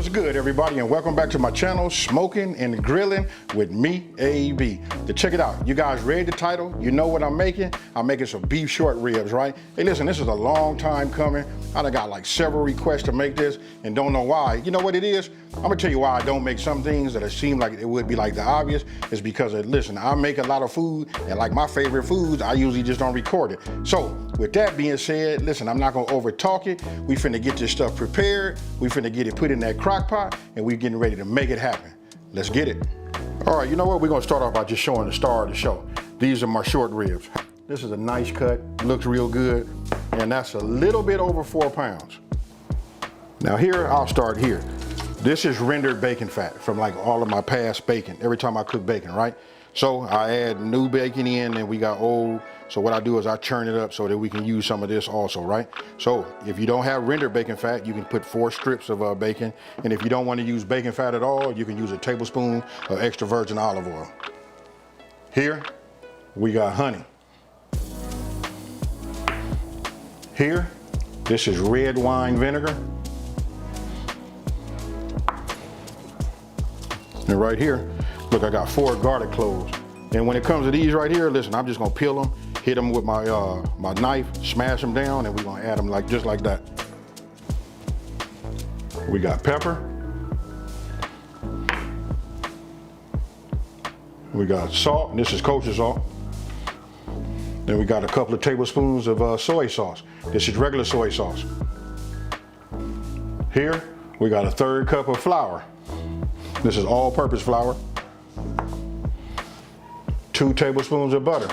What's good, everybody, and welcome back to my channel, Smoking and Grilling with me, AB. To check it out, you guys read the title, you know what I'm making. I'm making some beef short ribs, right? Hey, listen, this is a long time coming. I done got like several requests to make this and don't know why. You know what it is? I'm gonna tell you why I don't make some things that seem like it would be like the obvious. Is because, listen, I make a lot of food, and like my favorite foods, I usually just don't record it. So with that being said, listen, I'm not gonna over talk it. We finna get this stuff prepared. We finna get it put in that crock pot, and we're getting ready to make it happen. Let's get it. All right, you know what? We're gonna start off by just showing the star of the show. These are my short ribs. This is a nice cut, looks real good, and that's a little bit over 4 pounds. Now here, I'll start here. This is rendered bacon fat from like all of my past bacon, every time I cook bacon, right? So I add new bacon in and we got old. So what I do is I churn it up so that we can use some of this also, right? So if you don't have rendered bacon fat, you can put 4 strips of bacon. And if you don't want to use bacon fat at all, you can use a tablespoon of extra virgin olive oil. Here, we got honey. Here, this is red wine vinegar. And right here, look, I got 4 garlic cloves. And when it comes to these right here, listen, I'm just gonna peel them, hit them with my my knife, smash them down, and we're gonna add them like just like that. We got pepper. We got salt, and this is kosher salt. Then we got a couple of tablespoons of soy sauce. This is regular soy sauce. Here, we got a 1/3 cup of flour. This is all-purpose flour. 2 tablespoons of butter.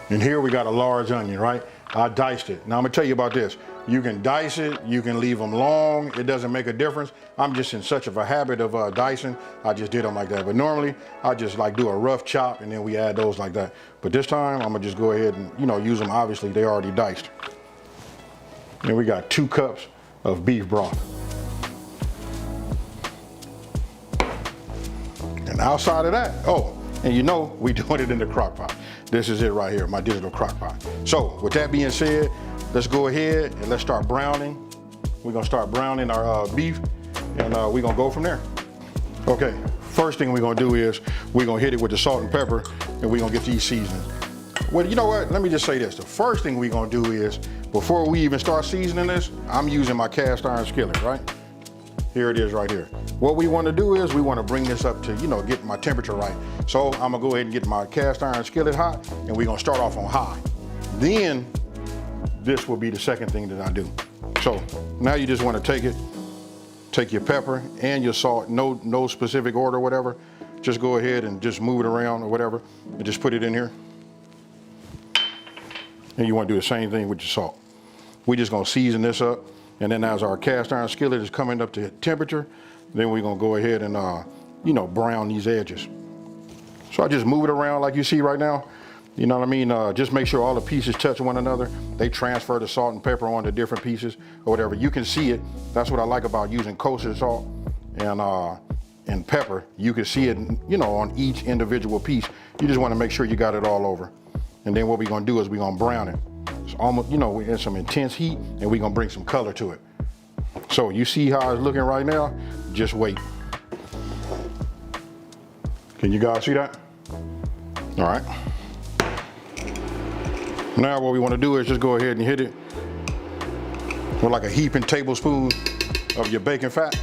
And here we got a large onion, right? I diced it. Now I'm gonna tell you about this. You can dice it, you can leave them long, it doesn't make a difference. I'm just in such of a habit of dicing, I just did them like that. But normally, I just like do a rough chop and then we add those like that. But this time, I'm gonna just go ahead and, use them. Obviously, they already diced. And we got 2 cups of beef broth. And outside of that, and we doing it in the crock pot. This is it right here, my digital crock pot. So with that being said, let's go ahead and let's start browning. We're gonna start browning our beef, and we're gonna go from there. Okay, first thing we're gonna do is we're gonna hit it with the salt and pepper, and we're gonna get these seasonings. Well, you know what? Let me just say this. The first thing we're gonna do is, before we even start seasoning this, I'm using my cast iron skillet, right? Here it is right here. What we want to do is we want to bring this up to, get my temperature right. So I'm gonna go ahead and get my cast iron skillet hot, and we're gonna start off on high. Then this will be the second thing that I do. So now you just want to take your pepper and your salt, no specific order or whatever. Just go ahead and just move it around or whatever, and just put it in here. And you want to do the same thing with your salt. We're just gonna season this up. And then as our cast iron skillet is coming up to temperature, then we're gonna go ahead and, brown these edges. So I just move it around like you see right now. You know what I mean? Just make sure all the pieces touch one another. They transfer the salt and pepper onto different pieces or whatever. You can see it. That's what I like about using kosher salt and pepper. You can see it, on each individual piece. You just wanna make sure you got it all over. And then what we're gonna do is we're gonna brown it. It's almost, we're in some intense heat, and we're gonna bring some color to it. So you see how it's looking right now? Just wait. Can you guys see that? All right. Now what we wanna do is just go ahead and hit it with like a heaping tablespoon of your bacon fat.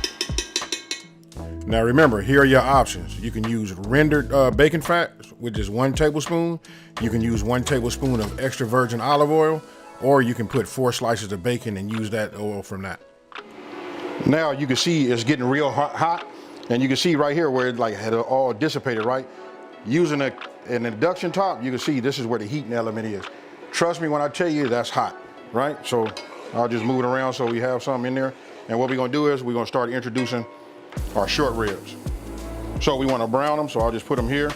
Now remember, here are your options. You can use rendered bacon fat, which is 1 tablespoon. You can use 1 tablespoon of extra virgin olive oil, or you can put 4 slices of bacon and use that oil from that. Now you can see it's getting real hot, and you can see right here where it had all dissipated, right? Using an induction top, you can see this is where the heating element is. Trust me when I tell you that's hot, right? So I'll just move it around so we have something in there. And what we're gonna do is we're gonna start introducing our short ribs. So we want to brown them, so I'll just put them here.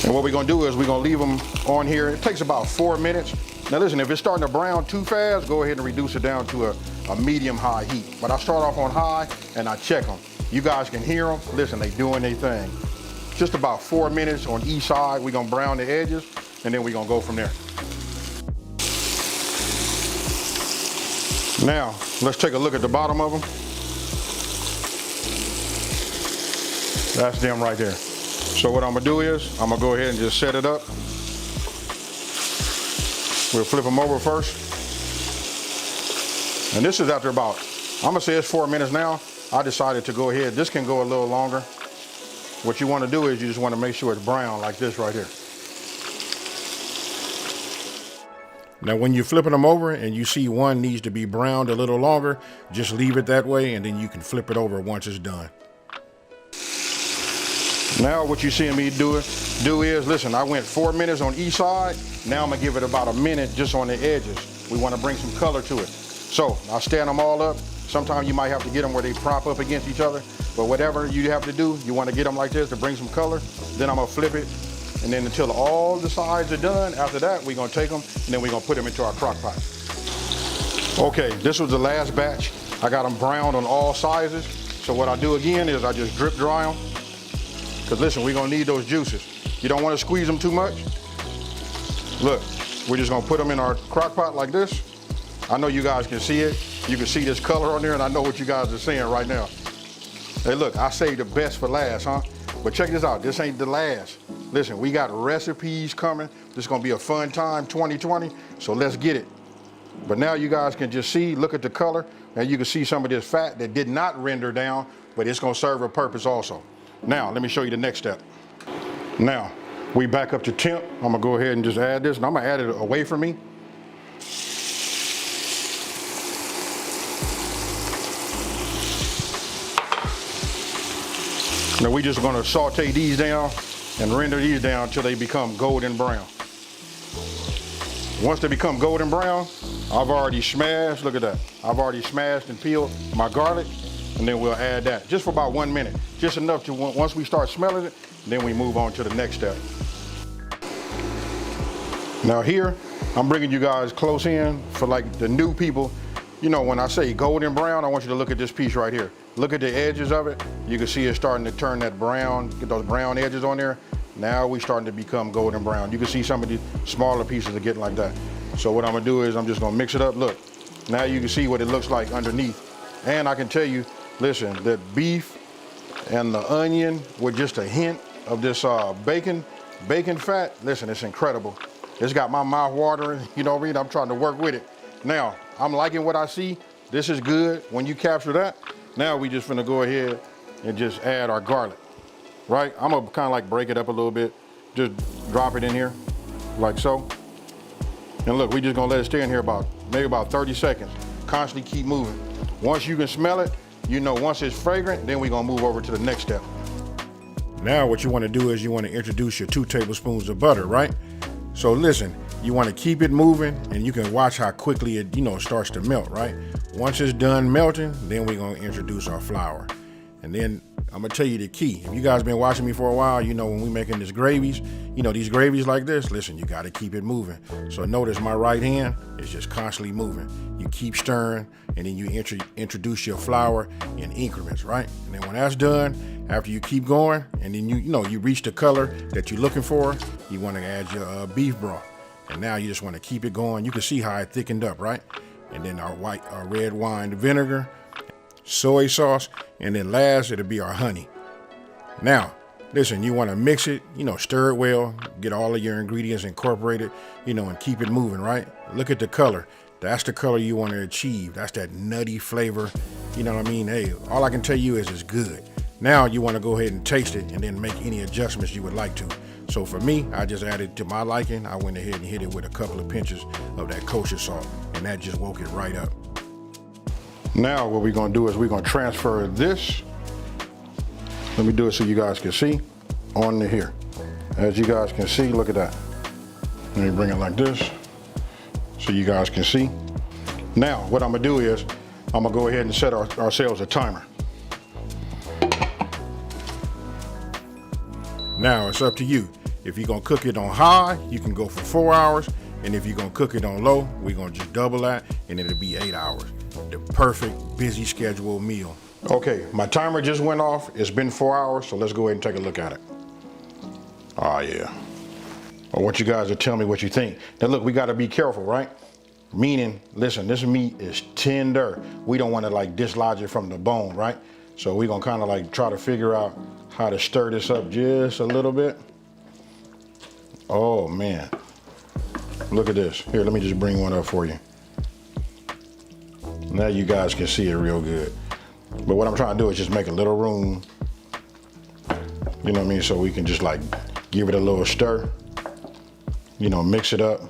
And what we're gonna do is we're gonna leave them on here. It takes about 4 minutes. Now listen, if it's starting to brown too fast, go ahead and reduce it down to a medium-high heat. But I start off on high and I check them. You guys can hear them. Listen, they doing their thing. Just about 4 minutes on each side. We're gonna brown the edges. and then we're gonna go from there. Now, let's take a look at the bottom of them. That's them right there. So what I'm gonna do is, I'm gonna go ahead and just set it up. We'll flip them over first. And this is after about, I'm gonna say it's 4 minutes now. I decided to go ahead, this can go a little longer. What you wanna do is you just wanna make sure it's brown like this right here. Now when you're flipping them over and you see one needs to be browned a little longer, just leave it that way and then you can flip it over once it's done. Now what you're seeing me do is, listen, I went 4 minutes on each side. Now I'm gonna give it about a minute just on the edges. We wanna bring some color to it. So I'll stand them all up. Sometimes you might have to get them where they prop up against each other, but whatever you have to do, you wanna get them like this to bring some color. Then I'm gonna flip it. And then until all the sides are done, after that, we're gonna take them and then we're gonna put them into our crock pot. Okay, this was the last batch. I got them browned on all sizes. So what I do again is I just drip dry them. Cause listen, we're gonna need those juices. You don't wanna squeeze them too much. Look, we're just gonna put them in our crock pot like this. I know you guys can see it. You can see this color on there and I know what you guys are seeing right now. Hey look, I saved the best for last, huh? But check this out, this ain't the last. Listen, we got recipes coming. This is gonna be a fun time, 2020, so let's get it. But now you guys can just see, look at the color, and you can see some of this fat that did not render down, but it's gonna serve a purpose also. Now, let me show you the next step. Now, we back up to temp. I'm gonna go ahead and just add this, and I'm gonna add it away from me. Now we just gonna saute these down and render these down until they become golden brown. Once they become golden brown, I've already smashed, look at that. I've already smashed and peeled my garlic, and then we'll add that just for about 1 minute. Just enough to, once we start smelling it, then we move on to the next step. Now here, I'm bringing you guys close in for like the new people. You know, when I say golden brown, I want you to look at this piece right here. Look at the edges of it. You can see it starting to turn that brown, get those brown edges on there. Now we starting to become golden brown. You can see some of these smaller pieces are getting like that. So what I'm gonna do is I'm just gonna mix it up. Look, now you can see what it looks like underneath. And I can tell you, listen, the beef and the onion with just a hint of this bacon fat, listen, it's incredible. It's got my mouth watering, you know what I mean? I'm trying to work with it. Now, I'm liking what I see. This is good. When you capture that, now we just finna go ahead and just add our garlic, right? I'm gonna kind of like break it up a little bit. Just drop it in here, like so. And look, we just gonna let it stay in here maybe about 30 seconds. Constantly keep moving. Once you can smell it, you know, once it's fragrant, then we're gonna move over to the next step. Now what you wanna do is you wanna introduce your 2 tablespoons of butter, right? So listen, you wanna keep it moving and you can watch how quickly it, starts to melt, right? Once it's done melting, then we're gonna introduce our flour. And then I'm gonna tell you the key. If you guys been watching me for a while, you know when we making these gravies, these gravies like this, listen, you gotta keep it moving. So notice my right hand is just constantly moving. You keep stirring and then you introduce your flour in increments, right? And then when that's done, after you keep going and then you reach the color that you're looking for, you wanna add your beef broth. And now you just wanna keep it going. You can see how it thickened up, right? And then our red wine vinegar, soy sauce, and then last it'll be our honey. Now, listen, you want to mix it, stir it well, get all of your ingredients incorporated, and keep it moving, right? Look at the color. That's the color you want to achieve. That's that nutty flavor. You know what I mean? Hey, all I can tell you is it's good. Now you want to go ahead and taste it and then make any adjustments you would like to. So for me, I just added to my liking. I went ahead and hit it with a couple of pinches of that kosher salt, and that just woke it right up. Now what we're gonna do is we're gonna transfer this. Let me do it so you guys can see on to here. As you guys can see, look at that. Let me bring it like this so you guys can see. Now what I'm gonna do is I'm gonna go ahead and set ourselves a timer. Now it's up to you. If you're gonna cook it on high, you can go for 4 hours. And if you're gonna cook it on low, we're gonna just double that and it'll be 8 hours. The perfect busy schedule meal. Okay, my timer just went off. It's been 4 hours, so let's go ahead and take a look at it. Oh yeah. I want you guys to tell me what you think. Now look, we gotta be careful, right? Meaning, listen, this meat is tender. We don't wanna like dislodge it from the bone, right? So we're gonna kinda like try to figure out how to stir this up just a little bit. Oh man, look at this. Here, let me just bring one up for you. Now you guys can see it real good. But what I'm trying to do is just make a little room, you know what I mean? So we can just like give it a little stir, you know, mix it up,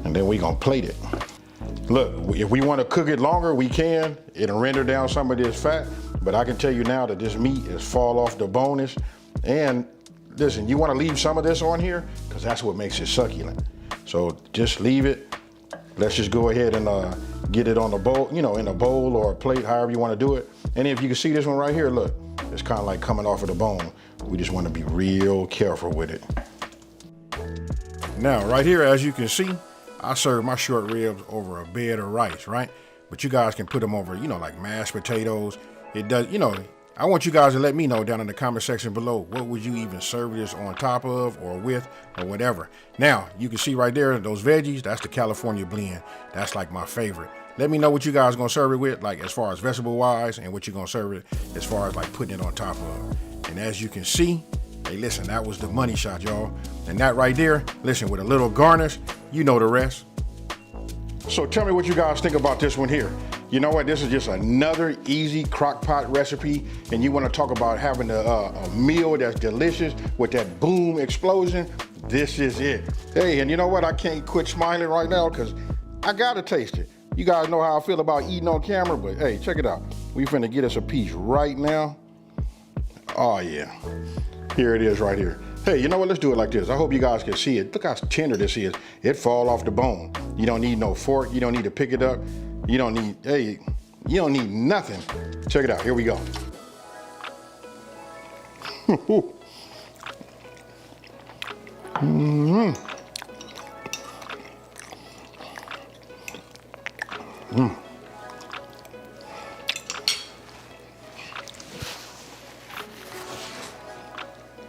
and then we gonna plate it. Look, if we wanna cook it longer, we can. It'll render down some of this fat, but I can tell you now that this meat is fall off the bonus. And listen, you wanna leave some of this on here because that's what makes it succulent. So just leave it. Let's just go ahead and get it on the bowl, you know, in a bowl or a plate, however you wanna do it. And if you can see this one right here, look, it's kind of like coming off of the bone. We just wanna be real careful with it. Now, right here, as you can see, I serve my short ribs over a bed of rice, right? But you guys can put them over, you know, like mashed potatoes. It does, you know, I want you guys to let me know down in the comment section below, what would you even serve this on top of or with or whatever. Now, you can see right there, those veggies, that's the California blend. That's like my favorite. Let me know what you guys gonna serve it with, like as far as vegetable wise, and what you're gonna serve it as far as like putting it on top of. And as you can see, hey, listen, that was the money shot, y'all. And that right there, listen, with a little garnish, you know the rest. So tell me what you guys think about this one here. You know what, this is just another easy crock pot recipe, and you wanna talk about having a meal that's delicious with that boom explosion, this is it. Hey, and you know what, I can't quit smiling right now because I gotta taste it. You guys know how I feel about eating on camera, but hey, check it out. We finna get us a piece right now. Oh yeah, here it is right here. Hey, you know what, let's do it like this. I hope you guys can see it. Look how tender this is. It fall off the bone. You don't need no fork. You don't need to pick it up. You don't need, hey, you don't need nothing. Check it out, here we go.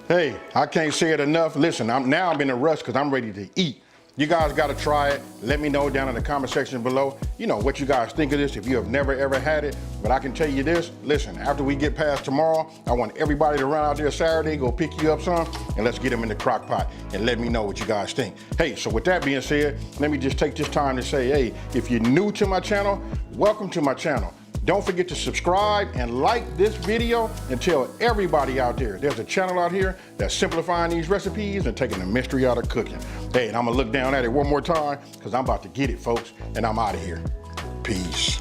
Hey, I can't say it enough. Listen, I'm in a rush because I'm ready to eat. You guys got to try it. Let me know down in the comment section below, you know, what you guys think of this if you have never ever had it. But I can tell you this, listen, after we get past tomorrow, I want everybody to run out there Saturday, go pick you up some, and let's get them in the crock pot and let me know what you guys think. Hey, so with that being said, let me just take this time to say, hey, if you're new to my channel, welcome to my channel. Don't forget to subscribe and like this video and tell everybody out there there's a channel out here that's simplifying these recipes and taking the mystery out of cooking. Hey, and I'm gonna look down at it one more time because I'm about to get it, folks, and I'm out of here. Peace.